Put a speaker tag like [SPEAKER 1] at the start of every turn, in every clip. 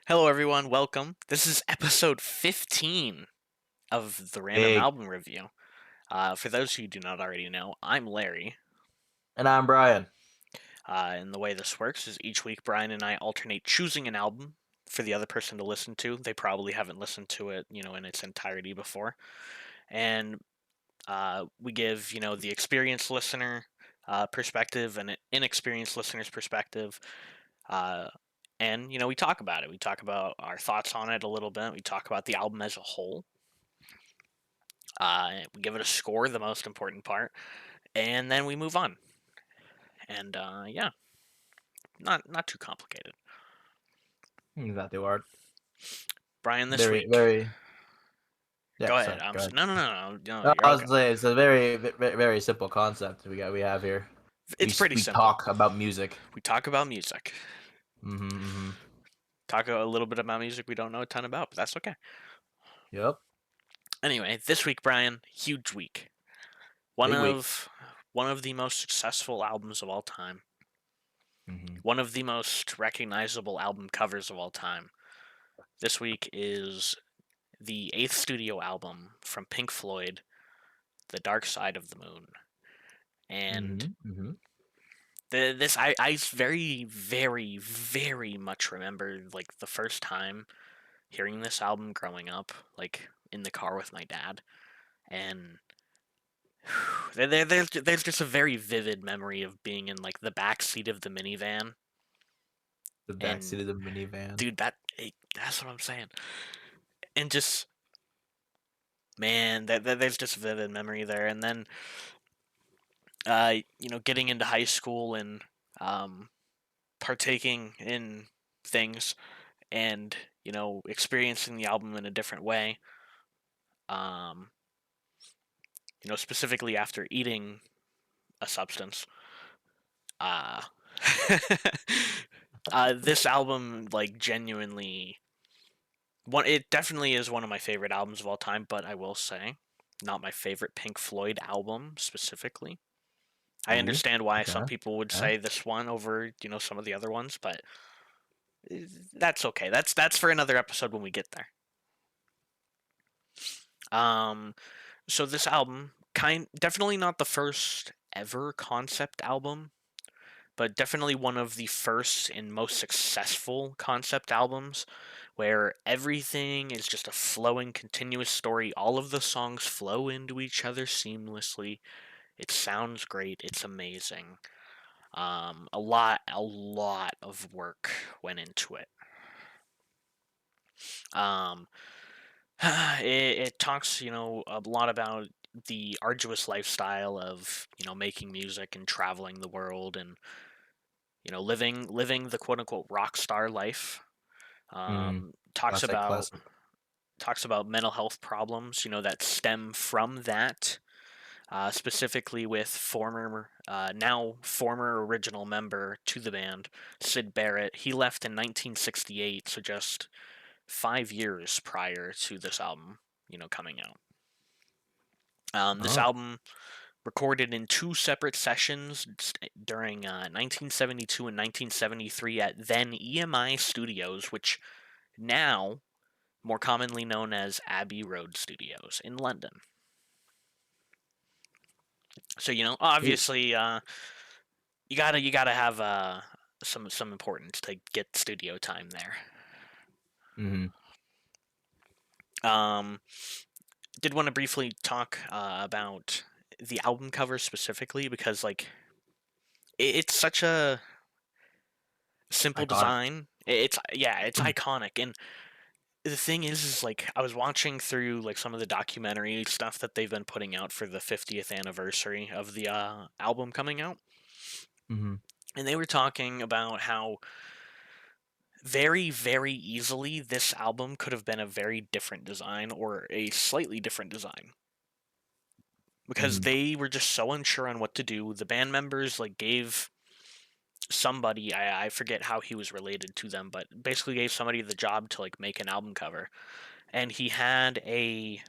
[SPEAKER 1] Hello, everyone. Welcome. This is episode 15 of the Random
[SPEAKER 2] Big.
[SPEAKER 1] Album Review. For those who do not already know, I'm Larry.
[SPEAKER 2] And I'm Brian.
[SPEAKER 1] And the way this works is each week Brian and I alternate choosing an album for the other person to listen to. They probably haven't listened to it, in its entirety before. And we give, the experienced listener perspective and an inexperienced listener's perspective. Uh, and, we talk about it. We talk about our thoughts on it a little bit. We talk about the album as a whole. We give it a score, the most important part, and then we move on. And yeah, not too complicated.
[SPEAKER 2] Not too hard.
[SPEAKER 1] Brian, this
[SPEAKER 2] Very,
[SPEAKER 1] week.
[SPEAKER 2] very. Yeah.
[SPEAKER 1] Go ahead.
[SPEAKER 2] Sorry. Go ahead.
[SPEAKER 1] No, no, no, no, no.
[SPEAKER 2] No,
[SPEAKER 1] You're
[SPEAKER 2] I
[SPEAKER 1] all
[SPEAKER 2] was
[SPEAKER 1] good.
[SPEAKER 2] saying it's a very, very, very simple concept we have here.
[SPEAKER 1] It's pretty
[SPEAKER 2] We
[SPEAKER 1] simple.
[SPEAKER 2] talk about music.
[SPEAKER 1] We talk about music.
[SPEAKER 2] Mm-hmm. Mm-hmm.
[SPEAKER 1] Talk a little bit about music we don't know a ton about, but that's okay.
[SPEAKER 2] Yep.
[SPEAKER 1] Anyway, this week, Brian, huge week. One
[SPEAKER 2] Big week.
[SPEAKER 1] of one of the most successful albums of all time.
[SPEAKER 2] Mm-hmm.
[SPEAKER 1] One of the most recognizable album covers of all time. This week is the eighth studio album from Pink Floyd, The Dark Side of the Moon. And
[SPEAKER 2] Mm-hmm. Mm-hmm.
[SPEAKER 1] this I very, very, very much remember like the first time hearing this album growing up, like in the car with my dad. And there's just a very vivid memory of being in like the back seat of the minivan.
[SPEAKER 2] The backseat
[SPEAKER 1] And
[SPEAKER 2] of the minivan.
[SPEAKER 1] dude, that's what I'm saying. And just man, there's just vivid memory there. And then getting into high school and um, partaking in things and experiencing the album in a different way. Um, specifically after eating a substance. Uh, this album, like, genuinely one. It definitely is one of my favorite albums of all time. But I will say, not my favorite Pink Floyd album specifically. I
[SPEAKER 2] Ooh.
[SPEAKER 1] understand why
[SPEAKER 2] Okay.
[SPEAKER 1] some people would
[SPEAKER 2] Okay.
[SPEAKER 1] say this one over, some of the other ones, but that's okay. That's for another episode when we get there. Um, so this album, definitely not the first ever concept album, but definitely one of the first and most successful concept albums where everything is just a flowing continuous story. All of the songs flow into each other seamlessly. It sounds great. It's amazing. A lot of work went into it. Um, it talks, a lot about the arduous lifestyle of, making music and traveling the world and, living the quote unquote rock star life.
[SPEAKER 2] Mm.
[SPEAKER 1] Talks
[SPEAKER 2] Classic.
[SPEAKER 1] about
[SPEAKER 2] Classic.
[SPEAKER 1] mental health problems, that stem from that. Specifically with now former original member to the band, Sid Barrett. He left in 1968, so just 5 years prior to this album, coming out. This
[SPEAKER 2] Oh.
[SPEAKER 1] album recorded in two separate sessions during 1972 and 1973 at then EMI Studios, which now more commonly known as Abbey Road Studios in London. So
[SPEAKER 2] Sweet.
[SPEAKER 1] obviously, you gotta have some importance to get studio time there.
[SPEAKER 2] Mm-hmm.
[SPEAKER 1] Um, did want to briefly talk about the album cover specifically because like it's such a simple
[SPEAKER 2] Iconic.
[SPEAKER 1] design. It's iconic. And the thing is like I was watching through like some of the documentary stuff that they've been putting out for the 50th anniversary of the album coming out,
[SPEAKER 2] Mm-hmm.
[SPEAKER 1] and they were talking about how very, very easily this album could have been a very different design or a slightly different design because
[SPEAKER 2] Mm-hmm.
[SPEAKER 1] they were just so unsure on what to do. The band members like gave somebody, I forget how he was related to them, but basically gave somebody the job to like make an album cover, and he had it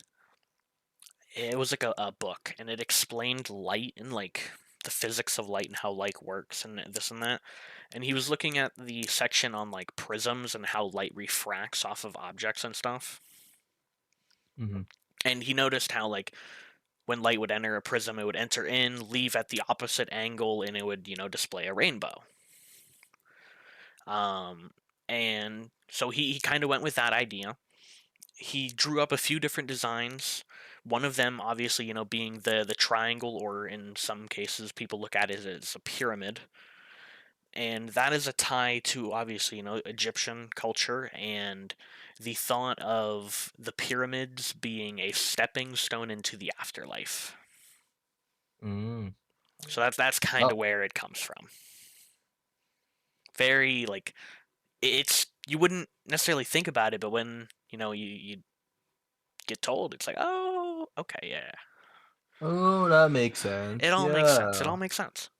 [SPEAKER 1] was like a book, and it explained light in like the physics of light and how light works and this and that. And he was looking at the section on like prisms and how light refracts off of objects and stuff.
[SPEAKER 2] Mhm.
[SPEAKER 1] And he noticed how like when light would enter a prism, it would enter in, leave at the opposite angle, and it would, display a rainbow. Um, and so he kind of went with that idea. He drew up a few different designs. One of them, obviously, being the triangle, or in some cases, people look at it as a pyramid. And that is a tie to, obviously, Egyptian culture and the thought of the pyramids being a stepping stone into the afterlife.
[SPEAKER 2] Mm.
[SPEAKER 1] So that's kind
[SPEAKER 2] Oh,
[SPEAKER 1] of where it comes from. Very like it's you wouldn't necessarily think about it, but when you get told, it's like, oh, okay, yeah,
[SPEAKER 2] oh, that makes
[SPEAKER 1] it
[SPEAKER 2] sense.
[SPEAKER 1] all makes sense. It
[SPEAKER 2] Yeah.
[SPEAKER 1] all makes sense.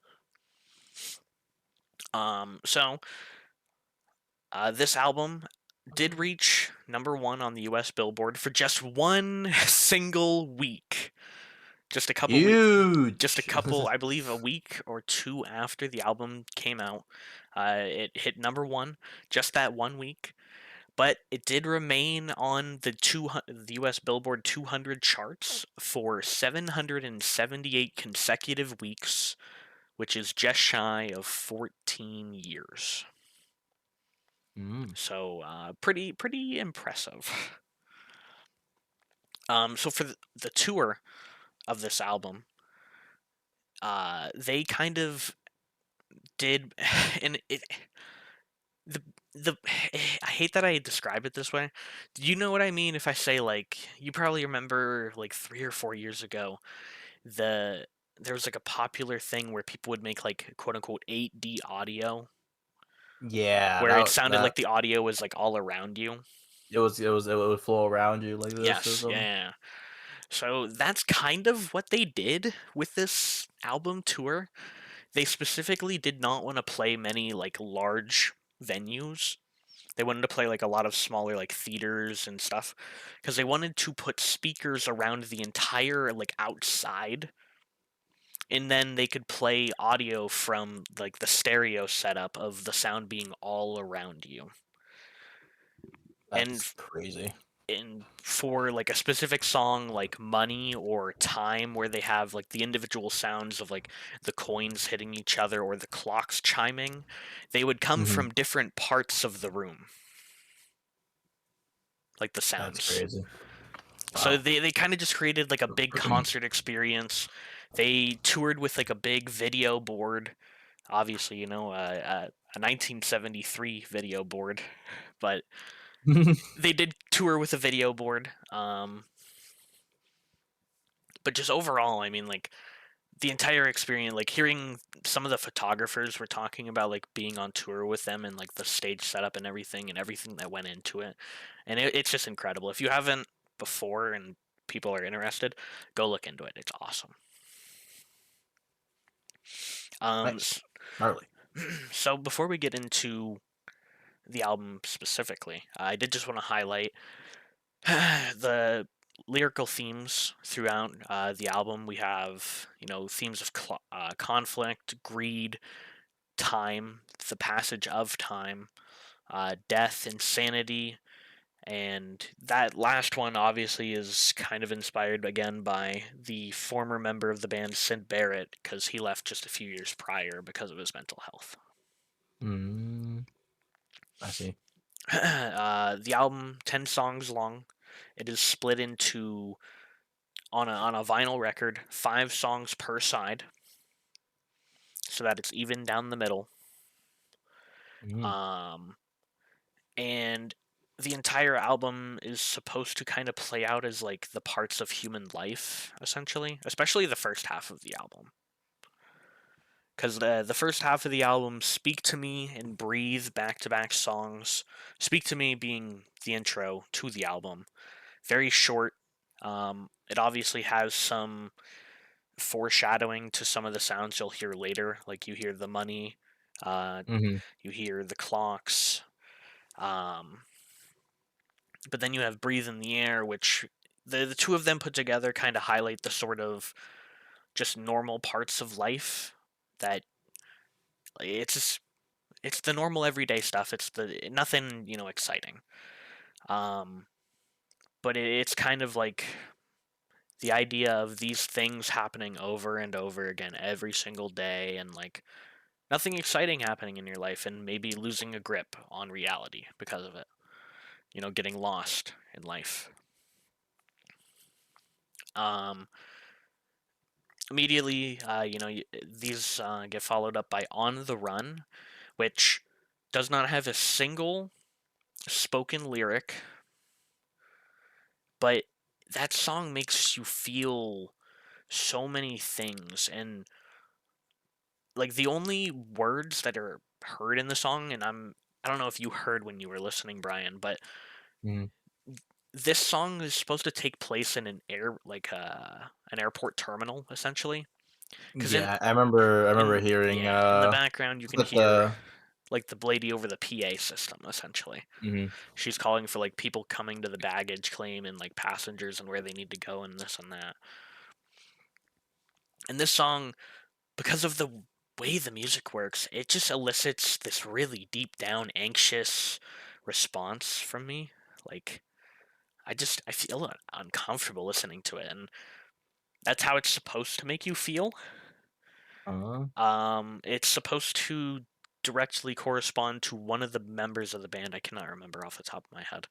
[SPEAKER 1] So this album did reach number one on the U.S. Billboard for just one single week. Just a couple week, just a
[SPEAKER 2] Huge.
[SPEAKER 1] couple, I believe, a week or two after the album came out, it hit number one. Just that 1 week. But it did remain on the U.S. Billboard 200 charts for 778 consecutive weeks, which is just shy of 14 years.
[SPEAKER 2] Mm.
[SPEAKER 1] So pretty impressive. So for the tour of this album, they kind of did, and the the I hate that I describe it this way. Do you know what I mean if I say, like, you probably remember like 3 or 4 years ago, the there was like a popular thing where people would make like quote unquote 8D audio,
[SPEAKER 2] Yeah,
[SPEAKER 1] where it
[SPEAKER 2] that
[SPEAKER 1] sounded
[SPEAKER 2] that
[SPEAKER 1] like the audio was like all around you.
[SPEAKER 2] it would flow around you like this or
[SPEAKER 1] Yes,
[SPEAKER 2] something.
[SPEAKER 1] yeah. So that's kind of what they did with this album tour. They specifically did not want to play many like large venues. They wanted to play like a lot of smaller like theaters and stuff because they wanted to put speakers around the entire like outside, and then they could play audio from like the stereo setup of the sound being all around you. And
[SPEAKER 2] That's crazy.
[SPEAKER 1] for like a specific song like Money or Time, where they have like the individual sounds of like the coins hitting each other or the clocks chiming, they would come
[SPEAKER 2] Mhm.
[SPEAKER 1] from different parts of the room, like the
[SPEAKER 2] That's
[SPEAKER 1] sounds.
[SPEAKER 2] crazy.
[SPEAKER 1] So
[SPEAKER 2] Wow.
[SPEAKER 1] they kind of just created like a big concert experience. They toured with like a big video board, obviously, a 1973 video board, but they did tour with a video board. But just overall, I mean, like the entire experience, like hearing some of the photographers were talking about like being on tour with them and like the stage setup and everything that went into it, and it's just incredible. If you haven't before and people are interested, go look into it. It's awesome. Um,
[SPEAKER 2] Nice. Gnarly.
[SPEAKER 1] so before we get into the album specifically, I did just want to highlight the lyrical themes throughout the album. We have, themes of conflict, greed, time, the passage of time, death, insanity, and that last one obviously is kind of inspired again by the former member of the band, Sid Barrett, because he left just a few years prior because of his mental health.
[SPEAKER 2] Mm, I see.
[SPEAKER 1] The album, 10 songs long. It is split into, on a vinyl record, 5 songs per side, so that it's even down the middle.
[SPEAKER 2] Mm,
[SPEAKER 1] Um, and the entire album is supposed to kind of play out as like the parts of human life, essentially, especially the first half of the album. Because the first half of the album, Speak to Me and Breathe, back to back songs. Speak to Me being the intro to the album. Very short. It obviously has some foreshadowing to some of the sounds you'll hear later. Like you hear the money, uh,
[SPEAKER 2] mhm,
[SPEAKER 1] you hear the clocks. Um, but then you have Breathe in the Air, which the two of them put together kind of highlight the sort of just normal parts of life. that it's just, it's the normal everyday stuff. It's the nothing, exciting. Um, but it's kind of like the idea of these things happening over and over again every single day, and like nothing exciting happening in your life, and maybe losing a grip on reality because of it. Getting lost in life. Um, Immediately, these get followed up by "On the Run," which does not have a single spoken lyric, but that song makes you feel so many things. And like the only words that are heard in the song, and I don't know if you heard when you were listening, Brian, but
[SPEAKER 2] Mhm.
[SPEAKER 1] this song is supposed to take place in an airport terminal, essentially. Because
[SPEAKER 2] Yeah, I remember hearing,
[SPEAKER 1] in the background you
[SPEAKER 2] it's
[SPEAKER 1] can
[SPEAKER 2] like
[SPEAKER 1] hear
[SPEAKER 2] the
[SPEAKER 1] like the lady over the PA system, essentially.
[SPEAKER 2] mhm,
[SPEAKER 1] She's calling for like people coming to the baggage claim, and like passengers and where they need to go and this and that. And this song, because of the way the music works, it just elicits this really deep down anxious response from me. Like I feel uncomfortable listening to it, and that's how it's supposed to make you feel.
[SPEAKER 2] uh,
[SPEAKER 1] It's supposed to directly correspond to one of the members of the band. I cannot remember off the top of my head.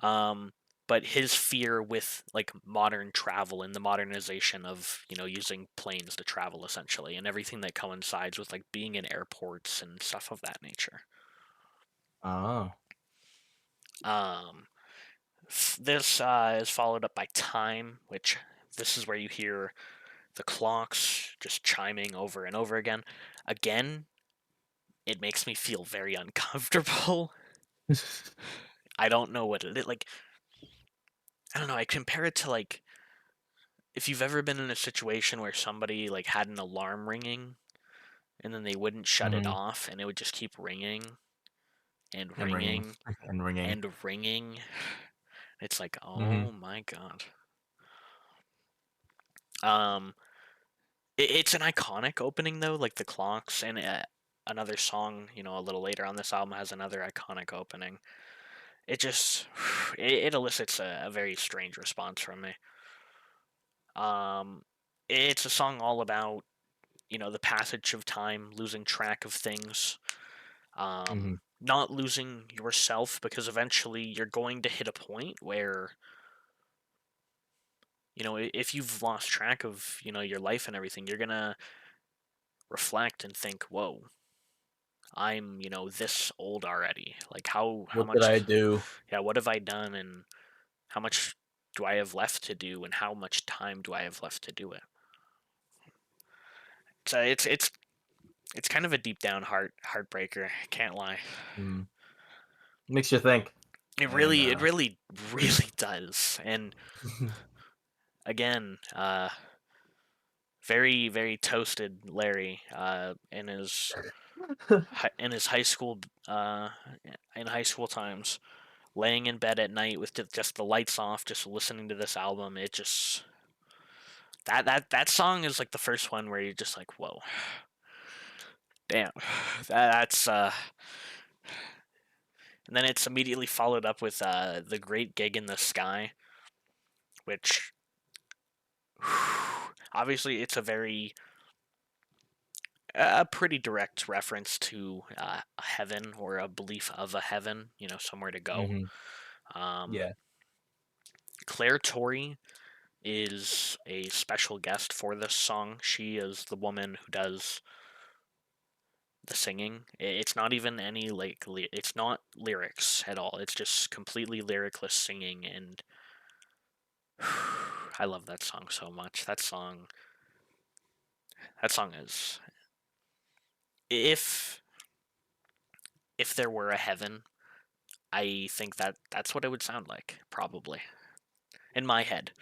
[SPEAKER 1] Um, but his fear with like modern travel and the modernization of using planes to travel, essentially, and everything that coincides with like being in airports and stuff of that nature.
[SPEAKER 2] oh,
[SPEAKER 1] Um, this is followed up by "Time," which this is where you hear the clocks just chiming over and over again. Again, it makes me feel very uncomfortable. I don't know what it is. Like, I don't know. I compare it to like if you've ever been in a situation where somebody like had an alarm ringing and then they wouldn't shut it
[SPEAKER 2] mhm,
[SPEAKER 1] off and it would just keep ringing and
[SPEAKER 2] and ringing,
[SPEAKER 1] ringing
[SPEAKER 2] and ringing,
[SPEAKER 1] and ringing. It's like,
[SPEAKER 2] mhm,
[SPEAKER 1] oh my god. Um, it's an iconic opening though, like the clocks, and another song, a little later on this album has another iconic opening. It just it elicits a very strange response from me. Um, it's a song all about the passage of time, losing track of things,
[SPEAKER 2] mhm,
[SPEAKER 1] not losing yourself, because eventually you're going to hit a point where if you've lost track of your life and everything, you're gonna reflect and think, "Whoa, I'm this old already. Like how
[SPEAKER 2] what did
[SPEAKER 1] much
[SPEAKER 2] I do?
[SPEAKER 1] yeah, what have I done, and how much do I have left to do, and how much time do I have left to do it?" So it's kind of a deep down heartbreaker. I can't lie.
[SPEAKER 2] Mm, makes you think,
[SPEAKER 1] It
[SPEAKER 2] and,
[SPEAKER 1] really, it really, really does. And again, very, very toasted Larry in his high school in high school times, laying in bed at night with just the lights off, just listening to this album. It just that song is like the first one where you're just like, whoa, damn, that's. And then it's immediately followed up with the Great Gig in the Sky, which obviously it's a pretty direct reference to heaven, or a belief of a heaven, somewhere to go.
[SPEAKER 2] mhm,
[SPEAKER 1] Um,
[SPEAKER 2] yeah,
[SPEAKER 1] Claire Torrey is a special guest for this song. She is the woman who does the singing. It's not even any like it's not lyrics at all. It's just completely lyricless singing, and I love that song so much. That song is, if there were a heaven, I think that's what it would sound like, probably, in my head.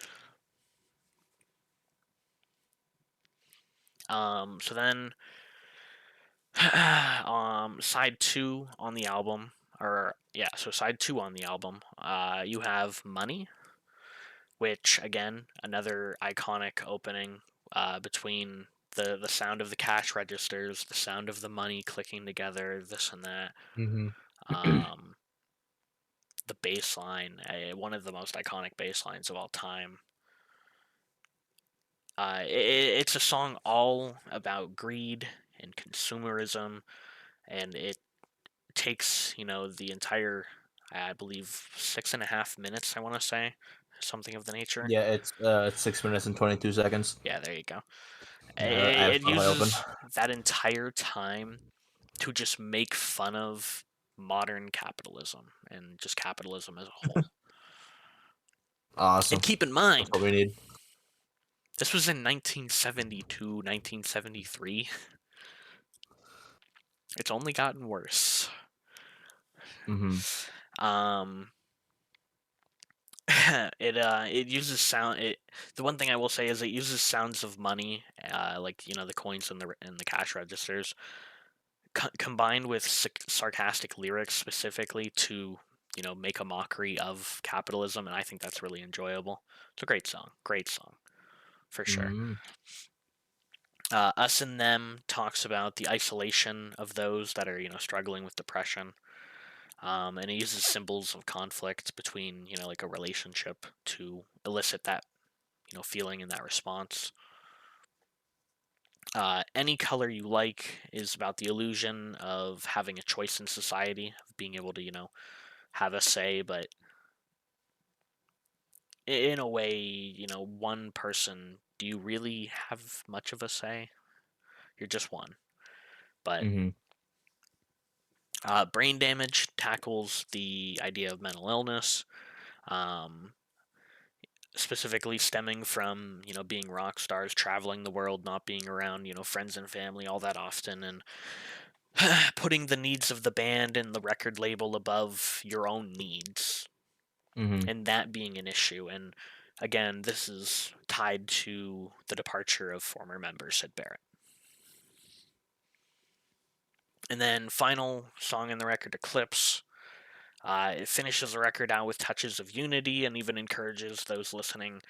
[SPEAKER 1] So then, side two on the album, or yeah, so side two on the album, you have "Money," which again, another iconic opening between the sound of the cash registers, the sound of the money clicking together, this and that.
[SPEAKER 2] Mhm.
[SPEAKER 1] Um, the bass line, one of the most iconic bass lines of all time. It's a song all about greed and consumerism, and it takes, the entire, I believe, 6.5 minutes, I want to say, something of the nature.
[SPEAKER 2] Yeah, it's 6 minutes and 22 seconds.
[SPEAKER 1] Yeah, there you go.
[SPEAKER 2] Yeah, I have
[SPEAKER 1] It
[SPEAKER 2] Spotify open.
[SPEAKER 1] uses that entire time to just make fun of modern capitalism and just capitalism as a whole. And
[SPEAKER 2] Awesome.
[SPEAKER 1] keep in
[SPEAKER 2] That's
[SPEAKER 1] mind,
[SPEAKER 2] what we need.
[SPEAKER 1] this was in 1972, 1973. It's only gotten worse.
[SPEAKER 2] Mhm.
[SPEAKER 1] Um, it uses sound. The one thing I will say is it uses sounds of money, like the coins and the cash registers, combined with sarcastic lyrics specifically to make a mockery of capitalism, and I think that's really enjoyable. It's a great song for sure.
[SPEAKER 2] Mm.
[SPEAKER 1] Us and Them talks about the isolation of those that are struggling with depression, and it uses symbols of conflict between like a relationship to elicit that feeling and that response. Any Color You Like is about the illusion of having a choice in society, of being able to have a say, but in a way, one person, do you really have much of a say? You're just one. But
[SPEAKER 2] Mhm.
[SPEAKER 1] Brain Damage tackles the idea of mental illness, um, specifically stemming from being rock stars, traveling the world, not being around friends and family all that often, and putting the needs of the band and the record label above your own needs,
[SPEAKER 2] Mhm.
[SPEAKER 1] and that being an issue. And again, this is tied to the departure of former member Sid Barrett. And then final song in the record, Eclipse. It finishes the record out with touches of unity and even encourages those listening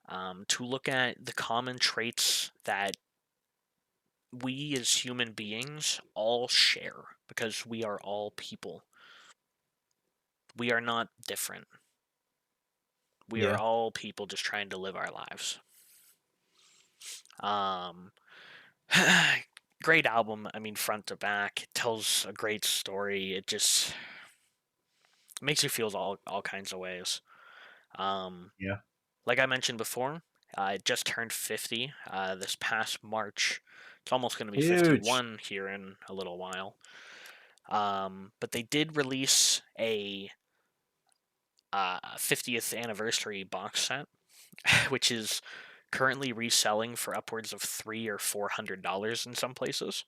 [SPEAKER 1] to look at the common traits that we as human beings all share, because we are all people. We are not different. We are
[SPEAKER 2] Yeah.
[SPEAKER 1] all people just trying to live our lives. Um, Great album. I mean, front to back, it tells a great story. It just makes you feel all kinds of ways. Um,
[SPEAKER 2] Yeah.
[SPEAKER 1] like I mentioned before, I just turned 50 this past March. It's almost going to be
[SPEAKER 2] Huge.
[SPEAKER 1] 51 here in a little while. But they did release a 50th anniversary box set, which is currently reselling for upwards of $300 or $400 in some places.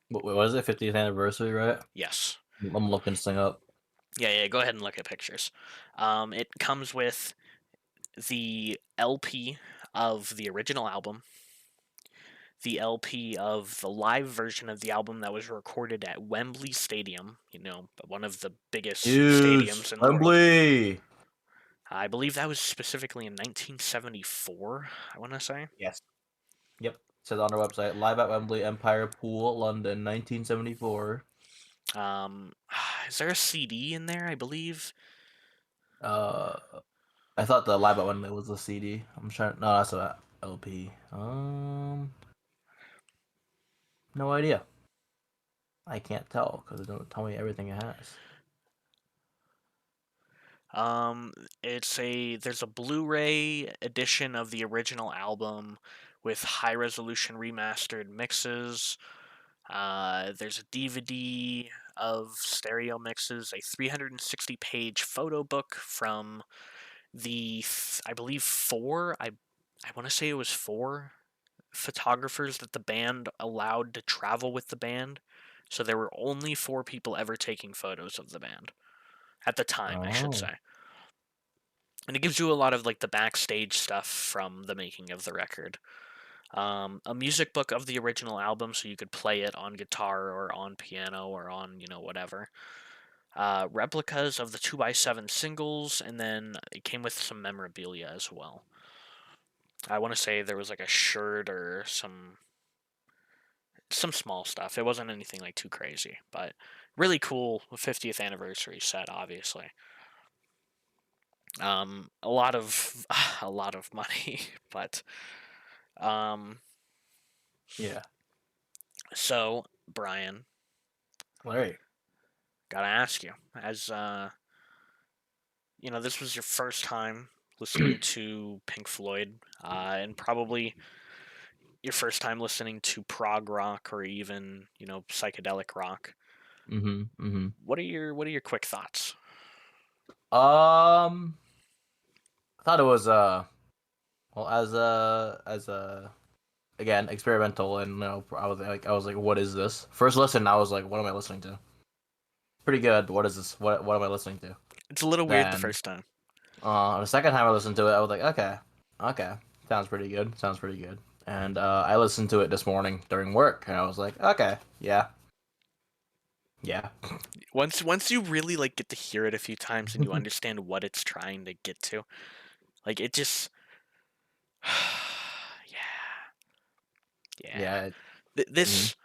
[SPEAKER 2] What is it? 50th anniversary, right?
[SPEAKER 1] Yes.
[SPEAKER 2] I'm looking this thing up.
[SPEAKER 1] Yeah, yeah. Go ahead and look at pictures. It comes with the LP of the original album, the LP of the live version of the album that was recorded at Wembley Stadium, one of the biggest
[SPEAKER 2] Huge.
[SPEAKER 1] stadiums in the world.
[SPEAKER 2] Wembley.
[SPEAKER 1] I believe that was specifically in 1974, I want to say.
[SPEAKER 2] Yes. Yep. It says on our website, live at Wembley, Empire Pool, London, 1974.
[SPEAKER 1] Um, is there a CD in there? I believe.
[SPEAKER 2] Uh, I thought the live at Wembley was a CD. I'm trying. No, that's a LP. No idea. I can't tell because it don't tell me everything it has.
[SPEAKER 1] Um, there's a Blu-ray edition of the original album with high-resolution remastered mixes. There's a DVD of stereo mixes, a 360-page photo book from I believe I want to say it was four photographers that the band allowed to travel with the band. So there were only four people ever taking photos of the band at the time, I should
[SPEAKER 2] Oh.
[SPEAKER 1] say. And it gives you a lot of like the backstage stuff from the making of the record. A music book of the original album, so you could play it on guitar or on piano or on whatever. Replicas of the 2x7 singles, and then it came with some memorabilia as well. I want to say there was like a shirt or some small stuff. It wasn't anything like too crazy, but really cool 50th anniversary set, obviously. A lot of a lot of money, but um,
[SPEAKER 2] Yeah.
[SPEAKER 1] so Brian,
[SPEAKER 2] Larry.
[SPEAKER 1] gotta ask you, as this was your first time listening to Pink Floyd, and probably your first time listening to prog rock or even psychedelic rock.
[SPEAKER 2] Mm-hmm. Mm-hmm.
[SPEAKER 1] What are your quick thoughts?
[SPEAKER 2] I thought it was well, as a again experimental, and I was like, what is this? First listen, I was like, what am I listening to? Pretty good, but what is this? What am I listening to?
[SPEAKER 1] It's a little weird the
[SPEAKER 2] Then
[SPEAKER 1] first time.
[SPEAKER 2] the second time I listened to it, I was like, okay, okay, sounds pretty good, sounds pretty good. And I listened to it this morning during work, and I was like, okay, yeah, yeah,
[SPEAKER 1] Once you really like get to hear it a few times and you understand what it's trying to get to, like it just yeah, yeah.
[SPEAKER 2] yeah. Mhm.
[SPEAKER 1] This,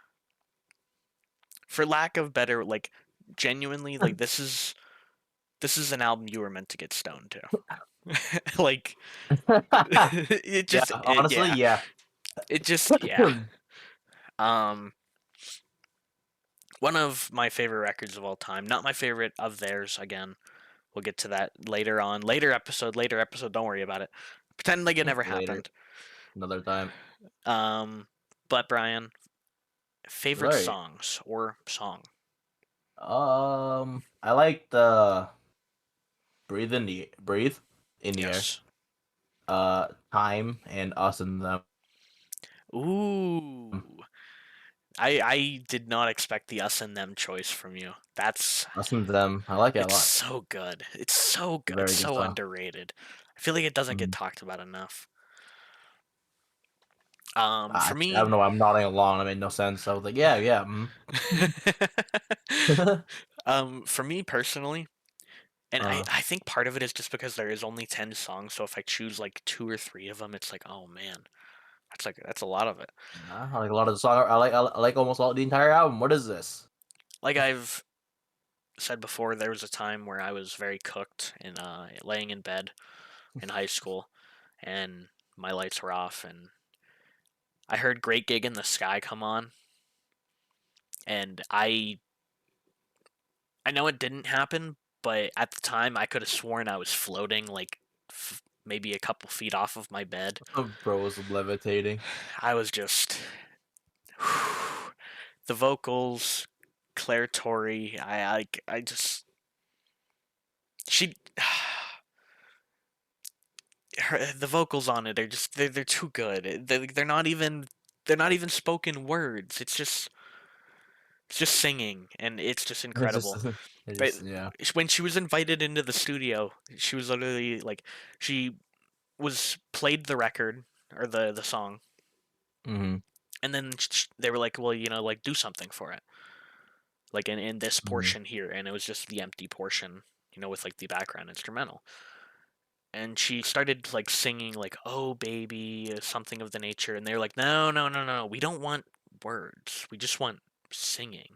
[SPEAKER 1] for lack of better, like genuinely, like this is an album you were meant to get stoned to. Like it
[SPEAKER 2] Yeah,
[SPEAKER 1] just
[SPEAKER 2] honestly,
[SPEAKER 1] yeah.
[SPEAKER 2] yeah.
[SPEAKER 1] It just yeah. Um One of my favorite records of all time. Not my favorite of theirs again. We'll get to that later on. Later episode, don't worry about it. Pretend like it never
[SPEAKER 2] Later,
[SPEAKER 1] happened.
[SPEAKER 2] another time.
[SPEAKER 1] Um but Brian, favorite
[SPEAKER 2] Right.
[SPEAKER 1] songs or song?
[SPEAKER 2] I like the breathe in the air.
[SPEAKER 1] Yes.
[SPEAKER 2] Time and us and them.
[SPEAKER 1] Ooh. I did not expect the us and them choice from you. That's
[SPEAKER 2] Us and them. I like it a
[SPEAKER 1] It's
[SPEAKER 2] lot.
[SPEAKER 1] so good. It's so
[SPEAKER 2] It's a
[SPEAKER 1] good.
[SPEAKER 2] very good
[SPEAKER 1] So
[SPEAKER 2] song.
[SPEAKER 1] underrated. I feel like it doesn't get
[SPEAKER 2] Mhm.
[SPEAKER 1] talked about enough.
[SPEAKER 2] I,
[SPEAKER 1] For
[SPEAKER 2] I
[SPEAKER 1] me,
[SPEAKER 2] don't know. I'm nodding along. It made no sense. I was like, yeah, yeah.
[SPEAKER 1] for me personally, and I,
[SPEAKER 2] uh,
[SPEAKER 1] I think part of it is just because there is only 10 songs, so if I choose like two or three of them, it's like, oh man, that's a lot of it.
[SPEAKER 2] I like a lot of the song. I like almost all the entire album. What is this?
[SPEAKER 1] Like I've said before, there was a time where I was very cooked and laying in bed in high school, and my lights were off, and I heard "Great Gig in the Sky" come on, and I know it didn't happen, but at the time I could have sworn I was floating like maybe a couple feet off of my bed.
[SPEAKER 2] Bro was levitating.
[SPEAKER 1] I was just the vocals, Claire Torrey. I just she the vocals on it are just they're too good. They're not even spoken words. It's just singing, and it's just
[SPEAKER 2] It's just,
[SPEAKER 1] incredible.
[SPEAKER 2] it
[SPEAKER 1] But
[SPEAKER 2] just, yeah.
[SPEAKER 1] when she was invited into the studio, she was literally like she was played the record or the song,
[SPEAKER 2] Hmm.
[SPEAKER 1] and then they were like, well, like do something for it, like in this
[SPEAKER 2] Hmm.
[SPEAKER 1] portion here, and it was just the empty portion, with like the background instrumental, and she started like singing like "Oh baby," something of the nature, and they were like, no, no, no, no, we don't want words, we just want singing,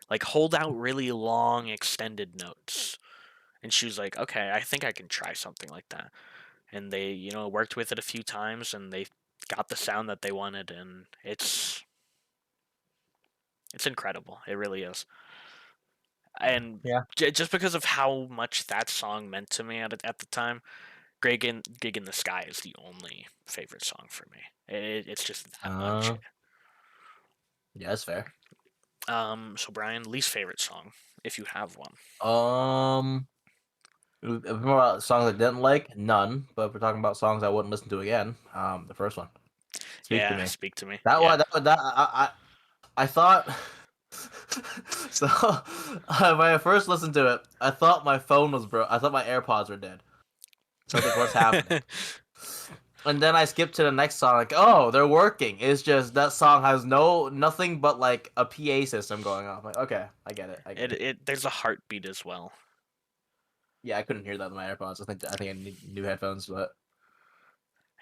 [SPEAKER 1] like hold out really long extended notes. And she was like, okay, I think I can try something like that. And they worked with it a few times, and they got the sound that they wanted, and it's incredible. It really is. And
[SPEAKER 2] Yeah.
[SPEAKER 1] just because of how much that song meant to me at the time, Gig in the Sky is the only favorite song for me. It's just that much.
[SPEAKER 2] Uh, yeah, that's fair.
[SPEAKER 1] So Brian, least favorite song, if you have one.
[SPEAKER 2] Um, if we're more about songs I didn't like, none. But if we're talking about songs I wouldn't listen to again, the first one, "Speak to
[SPEAKER 1] Yeah,
[SPEAKER 2] Me."
[SPEAKER 1] speak to me.
[SPEAKER 2] That
[SPEAKER 1] Yeah.
[SPEAKER 2] one, I thought. So when I first listened to it, I thought my phone was broke. I thought my AirPods were dead. So I was like, "What's happening?" And then I skipped to the next song. Like, oh, they're working. It's just that song has nothing but like a PA system going on. I'm like, okay, I get it. I get
[SPEAKER 1] it
[SPEAKER 2] it.
[SPEAKER 1] it there's a heartbeat as well.
[SPEAKER 2] Yeah, I couldn't hear that with my AirPods. I think I need new headphones, but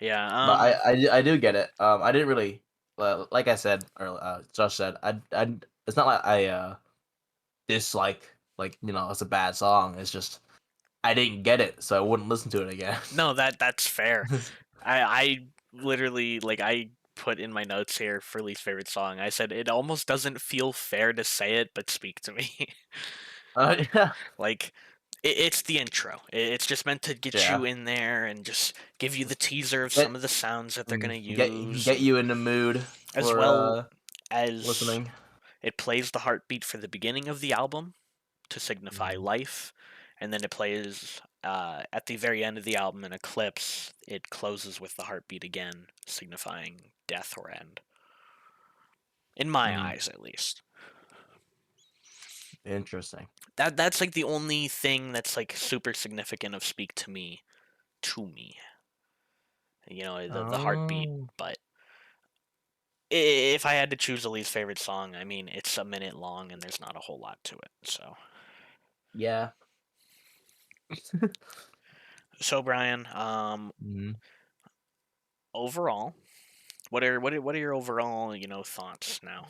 [SPEAKER 1] Yeah.
[SPEAKER 2] But I do get it. I didn't really like I said or Josh said. I it's not like I dislike like it's a bad song. It's just I didn't get it, so I wouldn't listen to it again.
[SPEAKER 1] No, that's fair. I literally like I put in my notes here for least favorite song. I said it almost doesn't feel fair to say it, but speak to me.
[SPEAKER 2] Yeah,
[SPEAKER 1] Like it's the intro. It's just meant to get
[SPEAKER 2] yeah.
[SPEAKER 1] you in there and just give you the teaser of some
[SPEAKER 2] Get
[SPEAKER 1] of the sounds that they're gonna use,
[SPEAKER 2] get
[SPEAKER 1] and
[SPEAKER 2] you in the mood
[SPEAKER 1] as
[SPEAKER 2] for
[SPEAKER 1] well as
[SPEAKER 2] listening.
[SPEAKER 1] it plays the heartbeat for the beginning of the album to signify
[SPEAKER 2] Mhm.
[SPEAKER 1] life, and then it plays at the very end of the album in Eclipse. It closes with the heartbeat again, signifying death or end. In my
[SPEAKER 2] Mm,
[SPEAKER 1] eyes, at least.
[SPEAKER 2] interesting.
[SPEAKER 1] That's like the only thing that's like super significant of Speak to Me to me. The heartbeat.
[SPEAKER 2] Oh,
[SPEAKER 1] But if I had to choose a least favorite song, I mean, it's a minute long and there's not a whole lot to it.
[SPEAKER 2] yeah.
[SPEAKER 1] So Brian,
[SPEAKER 2] Mhm.
[SPEAKER 1] overall, what are your overall thoughts now?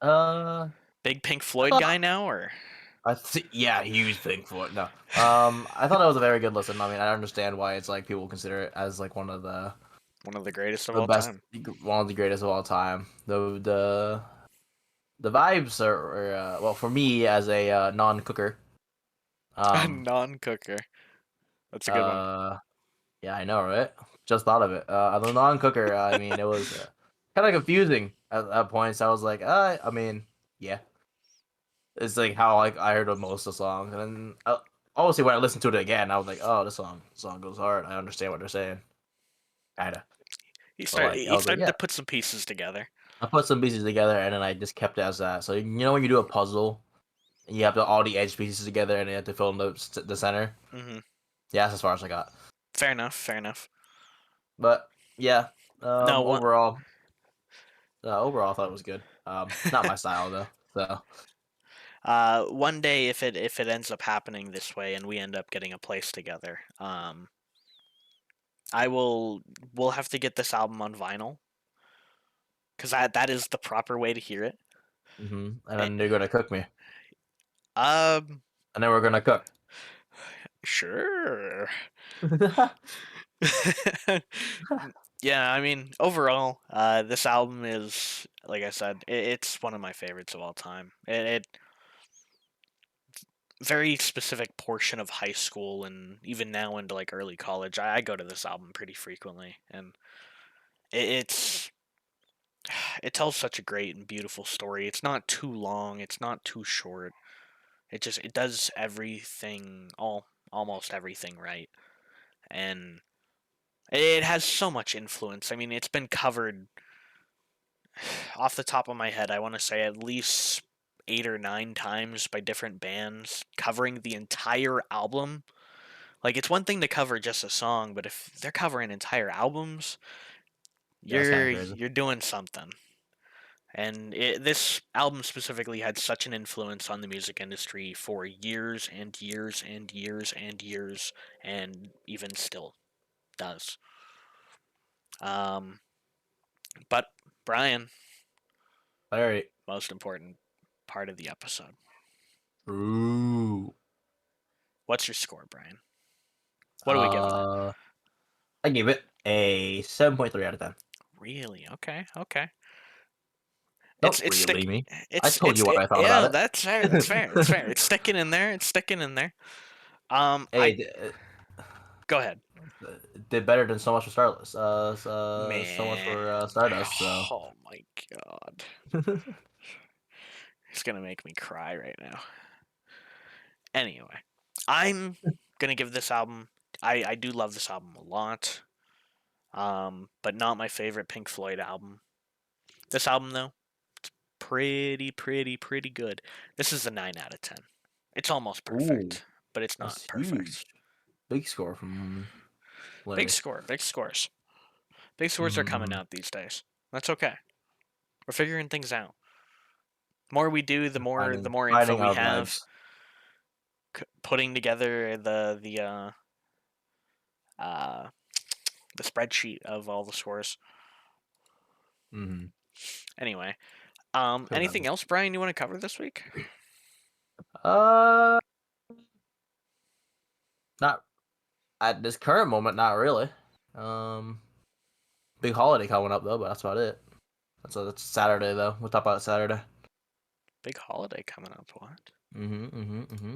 [SPEAKER 2] Uh,
[SPEAKER 1] Big Pink
[SPEAKER 2] I
[SPEAKER 1] Floyd guy
[SPEAKER 2] thought
[SPEAKER 1] now, or
[SPEAKER 2] yeah, huge Pink Floyd. No, I thought it was a very good listen. I mean, I understand why it's like people consider it as like one of
[SPEAKER 1] one of the greatest of
[SPEAKER 2] the
[SPEAKER 1] all
[SPEAKER 2] best,
[SPEAKER 1] time?
[SPEAKER 2] one of the greatest of all time. The vibes are well for me as a non-cooker.
[SPEAKER 1] A
[SPEAKER 2] Um,
[SPEAKER 1] non-cooker. That's a good one.
[SPEAKER 2] uh, yeah, I know, right? Just thought of it. As a non-cooker, I mean, it was kind of confusing at points. I was like, I mean, yeah, it's like how like I heard of most of the songs, and then obviously when I listened to it again, I was like, oh, this song goes hard. I understand what they're saying, kinda.
[SPEAKER 1] He
[SPEAKER 2] But
[SPEAKER 1] started
[SPEAKER 2] like, I
[SPEAKER 1] he
[SPEAKER 2] was like,
[SPEAKER 1] started to
[SPEAKER 2] yeah.
[SPEAKER 1] put some pieces together.
[SPEAKER 2] I put some pieces together, and then I just kept it as that. So when you do a puzzle, and you have all the edge pieces together, and you have to fill in the center.
[SPEAKER 1] Hmm.
[SPEAKER 2] Yeah, that's as far as I got.
[SPEAKER 1] Fair enough. Fair enough.
[SPEAKER 2] But yeah,
[SPEAKER 1] No, one
[SPEAKER 2] overall, I thought it was good. Not my style though. So
[SPEAKER 1] one day if it ends up happening this way and we end up getting a place together, we'll have to get this album on vinyl because that is the proper way to hear it.
[SPEAKER 2] and
[SPEAKER 1] Eh,
[SPEAKER 2] then they're gonna cook me,
[SPEAKER 1] Um,
[SPEAKER 2] and then we're gonna cook.
[SPEAKER 1] sure. Yeah, I mean, overall, this album is, like I said, it's one of my favorites of all time. It very specific portion of high school and even now into like early college. I go to this album pretty frequently, and it's it tells such a great and beautiful story. It's not too long. It's not too short. It does everything, almost everything right, and it has so much influence. I mean, it's been covered off the top of my head. I want to say at least 8 or 9 times by different bands, covering the entire album. Like it's one thing to cover just a song, but if they're covering entire albums,
[SPEAKER 2] Yeah, that's kind of
[SPEAKER 1] you're
[SPEAKER 2] crazy.
[SPEAKER 1] you're doing something. And this album specifically had such an influence on the music industry for years and years and years and years, and even still does. Um, but Brian,
[SPEAKER 2] All right.
[SPEAKER 1] most important part of the episode.
[SPEAKER 2] Ooh.
[SPEAKER 1] What's your score, Brian? What are we giving it?
[SPEAKER 2] Uh, I gave it a 7.3 out of 10.
[SPEAKER 1] Really? Okay, okay. It's
[SPEAKER 2] Don't
[SPEAKER 1] it's
[SPEAKER 2] really
[SPEAKER 1] stick.
[SPEAKER 2] me. I
[SPEAKER 1] It's
[SPEAKER 2] told you what I thought about
[SPEAKER 1] yeah.
[SPEAKER 2] it.
[SPEAKER 1] That's fair. That's fair. That's fair. It's sticking in there. It's sticking in there.
[SPEAKER 2] Hey,
[SPEAKER 1] I go ahead.
[SPEAKER 2] did better than so much for Stardust. So much
[SPEAKER 1] Man,
[SPEAKER 2] for Stardust. So
[SPEAKER 1] oh my god, it's gonna make me cry right now. Anyway, I'm gonna give this album. I do love this album a lot. But not my favorite Pink Floyd album. This album though, pretty good. This is a 9 out of 10. It's almost
[SPEAKER 2] ooh,
[SPEAKER 1] perfect, but it's not
[SPEAKER 2] that's
[SPEAKER 1] perfect.
[SPEAKER 2] huge. Big score from
[SPEAKER 1] Big
[SPEAKER 2] Larry.
[SPEAKER 1] score, big scores. Big scores are coming
[SPEAKER 2] Mm-hmm.
[SPEAKER 1] out these days. That's okay. We're figuring things out. The more we do, the more info
[SPEAKER 2] Finding
[SPEAKER 1] we
[SPEAKER 2] our
[SPEAKER 1] have.
[SPEAKER 2] vibes.
[SPEAKER 1] Putting together the uh the spreadsheet of all the scores.
[SPEAKER 2] Mm-hmm.
[SPEAKER 1] Anyway,
[SPEAKER 2] Good
[SPEAKER 1] anything
[SPEAKER 2] memories.
[SPEAKER 1] else, Brian, you want to cover this week?
[SPEAKER 2] Uh, not at this current moment, not really. Um, Big holiday coming up though, but that's about it. That's Saturday though. We'll talk about it Saturday.
[SPEAKER 1] Big holiday coming up. What?
[SPEAKER 2] Mm-hmm.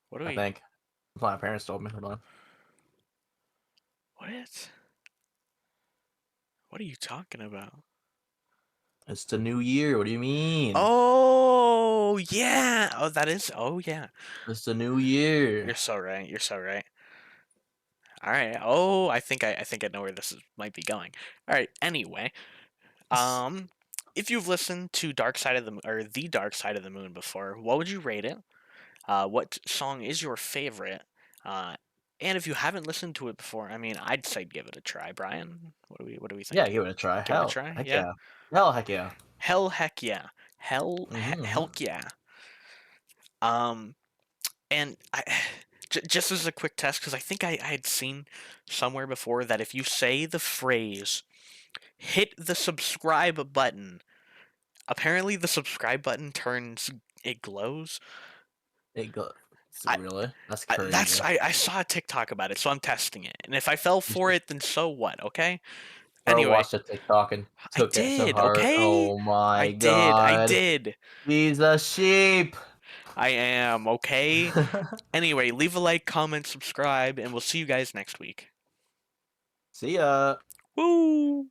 [SPEAKER 1] What do
[SPEAKER 2] I
[SPEAKER 1] we?
[SPEAKER 2] think. That's what my parents told me. Hold on.
[SPEAKER 1] What? What are you talking about?
[SPEAKER 2] It's the new year. What do you mean?
[SPEAKER 1] Oh yeah. Oh, that is. Oh yeah.
[SPEAKER 2] It's the new
[SPEAKER 1] You're
[SPEAKER 2] year.
[SPEAKER 1] so right. You're so right. All right. Oh, I think I know where might be going. All right. Anyway, um, if you've listened to Dark Side of the or The Dark Side of the Moon before, what would you rate it? What song is your favorite? Uh, and if you haven't listened to it before, I mean, I'd say give it a try, Brian. What do we
[SPEAKER 2] Yeah,
[SPEAKER 1] think?
[SPEAKER 2] give it a try.
[SPEAKER 1] Give it a
[SPEAKER 2] Hell,
[SPEAKER 1] try?
[SPEAKER 2] heck
[SPEAKER 1] Yeah.
[SPEAKER 2] yeah. Hell, heck yeah.
[SPEAKER 1] Hell, heck yeah.
[SPEAKER 2] Mm-hmm.
[SPEAKER 1] Hell yeah. Um, and just as a quick test, because I think I had seen somewhere before that if you say the phrase "hit the subscribe button," apparently the subscribe button it glows.
[SPEAKER 2] It go.
[SPEAKER 1] I,
[SPEAKER 2] Really? That's
[SPEAKER 1] that's
[SPEAKER 2] crazy.
[SPEAKER 1] I saw a TikTok about it, so I'm testing it. And if I fell
[SPEAKER 2] You
[SPEAKER 1] for
[SPEAKER 2] should
[SPEAKER 1] it, then so what? Okay.
[SPEAKER 2] bro
[SPEAKER 1] Anyway,
[SPEAKER 2] watched the TikTok and
[SPEAKER 1] I
[SPEAKER 2] took it so
[SPEAKER 1] did.
[SPEAKER 2] hard.
[SPEAKER 1] Okay.
[SPEAKER 2] Oh my
[SPEAKER 1] I
[SPEAKER 2] god.
[SPEAKER 1] did.
[SPEAKER 2] He's a sheep.
[SPEAKER 1] I am. Okay. Anyway, leave a like, comment, subscribe, and we'll see you guys next week.
[SPEAKER 2] See ya.
[SPEAKER 1] Woo!